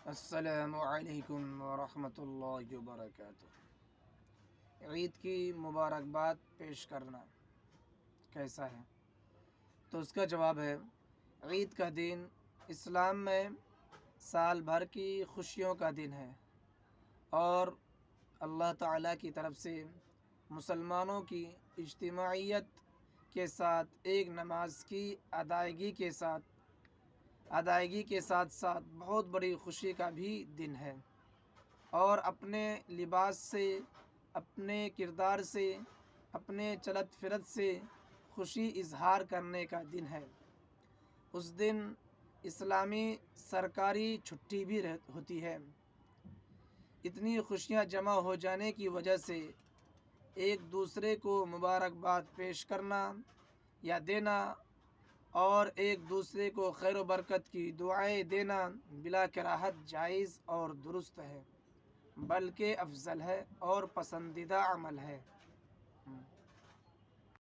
السلام علیکم ورحمۃ اللہ وبرکاتہ۔ عید کی مبارکباد پیش کرنا کیسا ہے؟ تو اس کا جواب ہے، عید کا دن اسلام میں سال بھر کی خوشیوں کا دن ہے اور اللہ تعالیٰ کی طرف سے مسلمانوں کی اجتماعیت کے ساتھ ایک نماز کی ادائیگی کے ساتھ ساتھ بہت بڑی خوشی کا بھی دن ہے، اور اپنے لباس سے، اپنے کردار سے، اپنے چلت فرت سے خوشی اظہار کرنے کا دن ہے۔ اس دن اسلامی سرکاری چھٹی بھی ہوتی ہے۔ اتنی خوشیاں جمع ہو جانے کی وجہ سے ایک دوسرے کو مبارکباد پیش کرنا یا دینا اور ایک دوسرے کو خیر و برکت کی دعائیں دینا بلا کراہت جائز اور درست ہے، بلکہ افضل ہے اور پسندیدہ عمل ہے۔